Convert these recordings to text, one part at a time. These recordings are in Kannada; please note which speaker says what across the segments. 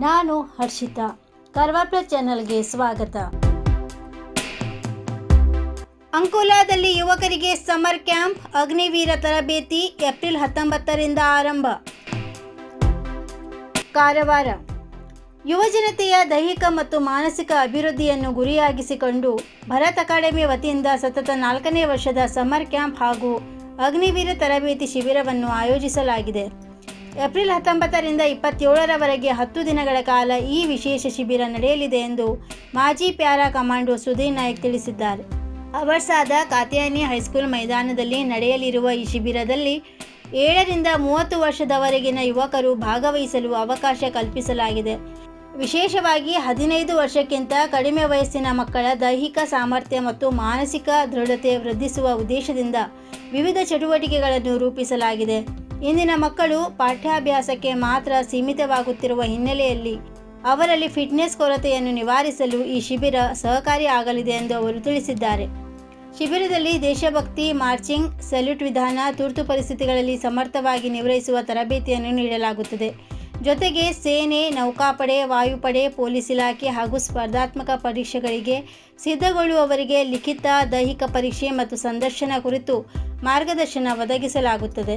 Speaker 1: ನಾನು ಹರ್ಷಿತಾ. ಕಾರವಾರ ಪ್ಲಸ್ ಚಾನೆಲ್ಗೆ ಸ್ವಾಗತ. ಅಂಕೋಲಾದಲ್ಲಿ ಯುವಕರಿಗೆ ಸಮರ್ ಕ್ಯಾಂಪ್, ಅಗ್ನಿವೀರ ತರಬೇತಿ ಏಪ್ರಿಲ್ 19ರಿಂದ ಆರಂಭ. ಕಾರವಾರ ಯುವಜನತೆಯ ದೈಹಿಕ ಮತ್ತು ಮಾನಸಿಕ ಅಭಿವೃದ್ಧಿಯನ್ನು ಗುರಿಯಾಗಿಸಿಕೊಂಡು ಭರತ್ ಅಕಾಡೆಮಿ ವತಿಯಿಂದ ಸತತ 4ನೇ ವರ್ಷದ ಸಮರ್ ಕ್ಯಾಂಪ್ ಹಾಗೂ ಅಗ್ನಿವೀರ ತರಬೇತಿ ಶಿಬಿರವನ್ನು ಆಯೋಜಿಸಲಾಗಿದೆ. ಏಪ್ರಿಲ್ 19ರಿಂದ 27ರವರೆಗೆ 10 ದಿನಗಳ ಕಾಲ ಈ ವಿಶೇಷ ಶಿಬಿರ ನಡೆಯಲಿದೆ ಎಂದು ಮಾಜಿ ಪ್ಯಾರಾ ಕಮಾಂಡೋ ಸುಧೀರ್ ನಾಯಕ್ ತಿಳಿಸಿದ್ದಾರೆ. ಅವರ್ಸಾದ ಕಾತ್ಯಾಯನಿ ಹೈಸ್ಕೂಲ್ ಮೈದಾನದಲ್ಲಿ ನಡೆಯಲಿರುವ ಈ ಶಿಬಿರದಲ್ಲಿ 7ರಿಂದ 30 ವರ್ಷದವರೆಗಿನ ಯುವಕರು ಭಾಗವಹಿಸಲು ಅವಕಾಶ ಕಲ್ಪಿಸಲಾಗಿದೆ. ವಿಶೇಷವಾಗಿ 15 ವರ್ಷಕ್ಕಿಂತ ಕಡಿಮೆ ವಯಸ್ಸಿನ ಮಕ್ಕಳ ದೈಹಿಕ ಸಾಮರ್ಥ್ಯ ಮತ್ತು ಮಾನಸಿಕ ದೃಢತೆ ವೃದ್ಧಿಸುವ ಉದ್ದೇಶದಿಂದ ವಿವಿಧ ಚಟುವಟಿಕೆಗಳನ್ನು ರೂಪಿಸಲಾಗಿದೆ. ಇಂದಿನ ಮಕ್ಕಳು ಪಾಠ್ಯಾಭ್ಯಾಸಕ್ಕೆ ಮಾತ್ರ ಸೀಮಿತವಾಗುತ್ತಿರುವ ಹಿನ್ನೆಲೆಯಲ್ಲಿ ಅವರಲ್ಲಿ ಫಿಟ್ನೆಸ್ ಕೊರತೆಯನ್ನು ನಿವಾರಿಸಲು ಈ ಶಿಬಿರ ಸಹಕಾರಿ ಆಗಲಿದೆ ಎಂದು ಅವರು ತಿಳಿಸಿದ್ದಾರೆ. ಶಿಬಿರದಲ್ಲಿ ದೇಶಭಕ್ತಿ, ಮಾರ್ಚಿಂಗ್, ಸಲ್ಯೂಟ್ ವಿಧಾನ, ತುರ್ತು ಪರಿಸ್ಥಿತಿಗಳಲ್ಲಿ ಸಮರ್ಥವಾಗಿ ನಿರ್ವಹಿಸುವ ತರಬೇತಿಯನ್ನು ನೀಡಲಾಗುತ್ತದೆ. ಜೊತೆಗೆ ಸೇನೆ, ನೌಕಾಪಡೆ, ವಾಯುಪಡೆ, ಪೊಲೀಸ್ ಇಲಾಖೆ ಹಾಗೂ ಸ್ಪರ್ಧಾತ್ಮಕ ಪರೀಕ್ಷೆಗಳಿಗೆ ಸಿದ್ಧಗೊಳ್ಳುವವರಿಗೆ ಲಿಖಿತ, ದೈಹಿಕ ಪರೀಕ್ಷೆ ಮತ್ತು ಸಂದರ್ಶನ ಕುರಿತು ಮಾರ್ಗದರ್ಶನ ಒದಗಿಸಲಾಗುತ್ತದೆ.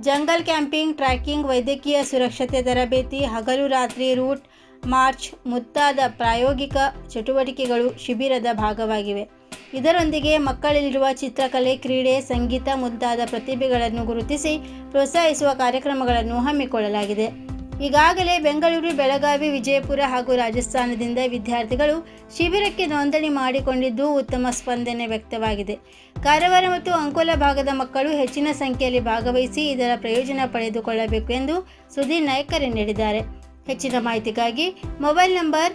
Speaker 1: ಜಂಗಲ್ ಕ್ಯಾಂಪಿಂಗ್, ಟ್ರ್ಯಾಕಿಂಗ್, ವೈದ್ಯಕೀಯ ಸುರಕ್ಷತೆ ತರಬೇತಿ, ಹಗಲು ರಾತ್ರಿ ರೂಟ್ ಮಾರ್ಚ್ ಮುಂತಾದ ಪ್ರಾಯೋಗಿಕ ಚಟುವಟಿಕೆಗಳು ಶಿಬಿರದ ಭಾಗವಾಗಿವೆ. ಇದರೊಂದಿಗೆ ಮಕ್ಕಳಲ್ಲಿರುವ ಚಿತ್ರಕಲೆ, ಕ್ರೀಡೆ, ಸಂಗೀತ ಮುಂತಾದ ಪ್ರತಿಭೆಗಳನ್ನು ಗುರುತಿಸಿ ಪ್ರೋತ್ಸಾಹಿಸುವ ಕಾರ್ಯಕ್ರಮಗಳನ್ನು ಹಮ್ಮಿಕೊಳ್ಳಲಾಗಿದೆ. ಈಗಾಗಲೇ ಬೆಂಗಳೂರು, ಬೆಳಗಾವಿ, ವಿಜಯಪುರ ಹಾಗೂ ರಾಜಸ್ಥಾನದಿಂದ ವಿದ್ಯಾರ್ಥಿಗಳು ಶಿಬಿರಕ್ಕೆ ನೋಂದಣಿ ಮಾಡಿಕೊಂಡಿದ್ದು ಉತ್ತಮ ಸ್ಪಂದನೆ ವ್ಯಕ್ತವಾಗಿದೆ. ಕಾರವಾರ ಮತ್ತು ಅಂಕೋಲಾ ಭಾಗದ ಮಕ್ಕಳು ಹೆಚ್ಚಿನ ಸಂಖ್ಯೆಯಲ್ಲಿ ಭಾಗವಹಿಸಿ ಇದರ ಪ್ರಯೋಜನ ಪಡೆದುಕೊಳ್ಳಬೇಕು ಎಂದು ಸುಧೀರ್ ನಾಯಕ್ ಕರೆ ನೀಡಿದ್ದಾರೆ. ಹೆಚ್ಚಿನ ಮಾಹಿತಿಗಾಗಿ ಮೊಬೈಲ್ ನಂಬರ್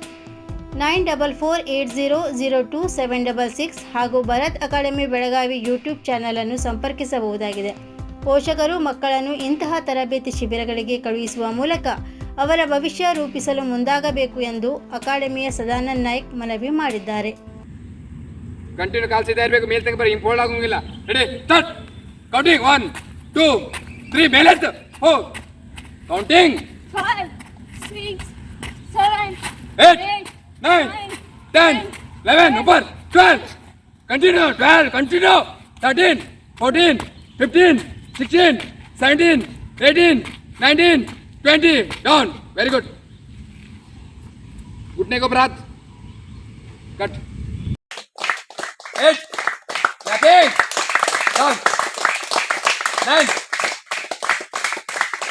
Speaker 1: 9448002766 ಹಾಗೂ Bharat academy Belagavi YouTube channel ಅನ್ನು ಸಂಪರ್ಕಿಸಬಹುದಾಗಿದೆ. ಪೋಷಕರು ಮಕ್ಕಳನ್ನು ಇಂತಹ ತರಬೇತಿ ಶಿಬಿರಗಳಿಗೆ ಕಳುಹಿಸುವ ಮೂಲಕ ಅವರ ಭವಿಷ್ಯ ರೂಪಿಸಲು ಮುಂದಾಗಬೇಕು ಎಂದು ಅಕಾಡೆಮಿಯ ಸದಾನಂದ ನಾಯಕ್ ಮನವಿ ಮಾಡಿದ್ದಾರೆ.
Speaker 2: ಕಂಟಿನ್ಯೂ ಕಾಲ್ಸಿದ ಇರಬೇಕು, ಮೇಲೆ ತೆಗೆ ಬರೀ ಇಂಪೋರ್ಟ್ ಆಗೋಂಗಿಲ್ಲ. Ready start. ಕೌಂಟಿಂಗ್ 1 2 3 ಮೇಲೆ 4 ಕೌಂಟಿಂಗ್
Speaker 3: 5 6 7
Speaker 2: 8 9 10 11 ऊपर 12 continue 12 continue 13 14 15 16 17 18 19 20 down. Very good. घुटने को breath cut 8 clapping down 9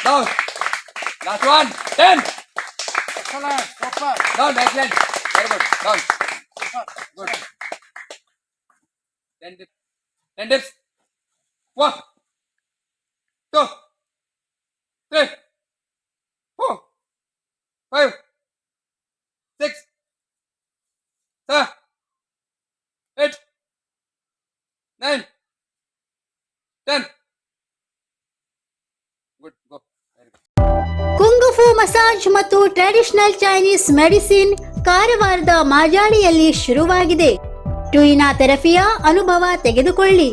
Speaker 2: down last one 10 down excellent very good down good 10 dips 1 2 3 4 5 6 7 8 9 10 good go.
Speaker 1: ಕುಂಗುಫು massage ಮತ್ತು ಟ್ರೆಡಿಷನಲ್ ಚೈನೀಸ್ ಮೆಡಿಸಿನ್ ಕಾರವಾರದ ಮಾಜಾಳಿಯಲ್ಲಿ ಶುರುವಾಗಿದೆ. ಟುಯಿನಾ ಥೆರಪಿಯ ಅನುಭವ ತೆಗೆದುಕೊಳ್ಳಿ.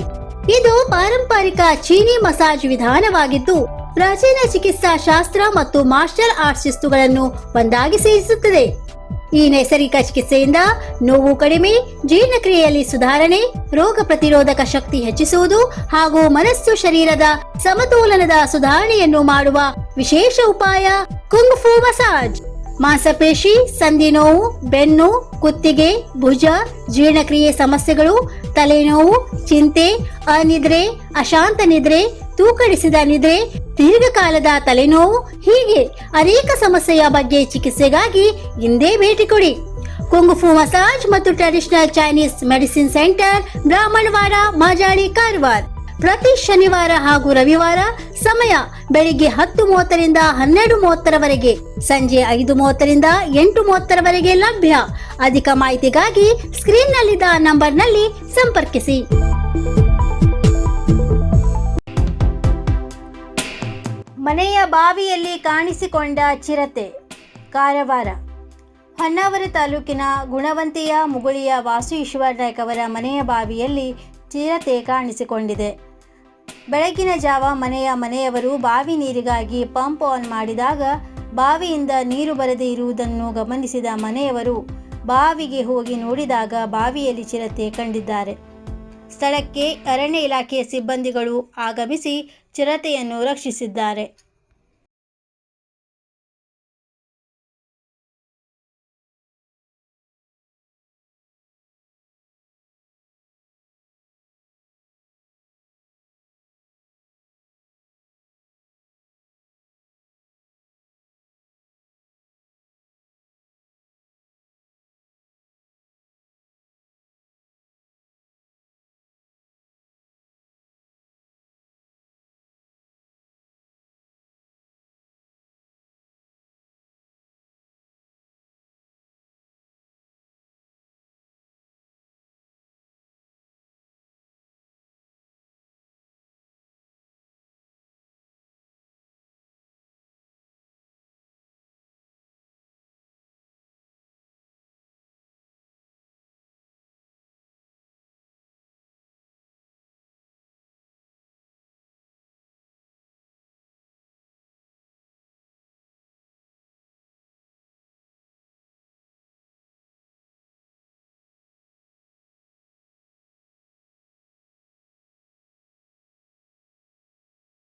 Speaker 1: ಇದು ಪಾರಂಪರಿಕ ಚೀನಿ ಮಸಾಜ್ ವಿಧಾನವಾಗಿದ್ದು ಪ್ರಾಚೀನ ಚಿಕಿತ್ಸಾ ಶಾಸ್ತ್ರ ಮತ್ತು ಮಾರ್ಷಲ್ ಆರ್ಟ್ಸ್ ಶಿಸ್ತುಗಳನ್ನು ಒಂದಾಗಿ ಸೇರಿಸುತ್ತದೆ. ಈ ನೈಸರ್ಗಿಕ ಚಿಕಿತ್ಸೆಯಿಂದ ನೋವು ಕಡಿಮೆ, ಜೀರ್ಣಕ್ರಿಯೆಯಲ್ಲಿ ಸುಧಾರಣೆ, ರೋಗ ಪ್ರತಿರೋಧಕ ಶಕ್ತಿ ಹೆಚ್ಚಿಸುವುದು ಹಾಗೂ ಮನಸ್ಸು ಶರೀರದ ಸಮತೋಲನದ ಸುಧಾರಣೆಯನ್ನು ಮಾಡುವ ವಿಶೇಷ ಉಪಾಯ ಕುಂಗ್ಫು ಮಸಾಜ್. ಮಾಂಸಪೇಶಿ, ಸಂಧಿ ನೋವು, ಬೆನ್ನು, ಕುತ್ತಿಗೆ, ಭುಜ, ಜೀರ್ಣಕ್ರಿಯೆ ಸಮಸ್ಯೆಗಳು, ತಲೆನೋವು, ಚಿಂತೆ, ಅನಿದ್ರೆ, ಅಶಾಂತ ನಿದ್ರೆ, ತೂಕಡಿಸಿದ ನಿದ್ರೆ, ದೀರ್ಘಕಾಲದ ತಲೆನೋವು ಹೀಗೆ ಅನೇಕ ಸಮಸ್ಯೆಯ ಬಗ್ಗೆ ಚಿಕಿತ್ಸೆಗಾಗಿ ಇಂದೇ ಭೇಟಿ ಕೊಡಿ. ಕುಂಗುಫು ಮಸಾಜ್ ಮತ್ತು traditional Chinese medicine centre, Brahmanwada, Majali, Karwar. ಪ್ರತಿ ಶನಿವಾರ ಹಾಗೂ ರವಿವಾರ. ಸಮಯ ಬೆಳಿಗ್ಗೆ 10:30ರಿಂದ 12:30ರವರೆಗೆ, ಸಂಜೆ 5:30ರಿಂದ 8:30ರವರೆಗೆ ಲಭ್ಯ. ಅಧಿಕ ಮಾಹಿತಿಗಾಗಿ ಸ್ಕ್ರೀನ್ನಲ್ಲಿದ್ದ ನಂಬರ್ನಲ್ಲಿ ಸಂಪರ್ಕಿಸಿ. ಮನೆಯ ಬಾವಿಯಲ್ಲಿ ಕಾಣಿಸಿಕೊಂಡ ಚಿರತೆ. ಕಾರವಾರ ಹೊನ್ನಾವರ ತಾಲೂಕಿನ ಗುಣವಂತಿಯ ಮುಗುಳಿಯ ವಾಸು ಈಶ್ವರ್ ನಾಯ್ಕ್ ಅವರ ಮನೆಯ ಬಾವಿಯಲ್ಲಿ ಚಿರತೆ ಕಾಣಿಸಿಕೊಂಡಿದೆ. ಬೆಳಗಿನ ಜಾವ ಮನೆಯವರು ಬಾವಿ ನೀರಿಗಾಗಿ ಪಂಪ್ ಆನ್ ಮಾಡಿದಾಗ ಬಾವಿಯಿಂದ ನೀರು ಬರದೇ ಇರುವುದನ್ನು ಗಮನಿಸಿದ ಮನೆಯವರು ಬಾವಿಗೆ ಹೋಗಿ ನೋಡಿದಾಗ ಬಾವಿಯಲ್ಲಿ ಚಿರತೆ ಕಂಡಿದ್ದಾರೆ. ಸ್ಥಳಕ್ಕೆ ಅರಣ್ಯ ಇಲಾಖೆಯ ಸಿಬ್ಬಂದಿಗಳು ಆಗಮಿಸಿ ಚಿರತೆಯನ್ನು ರಕ್ಷಿಸಿದ್ದಾರೆ.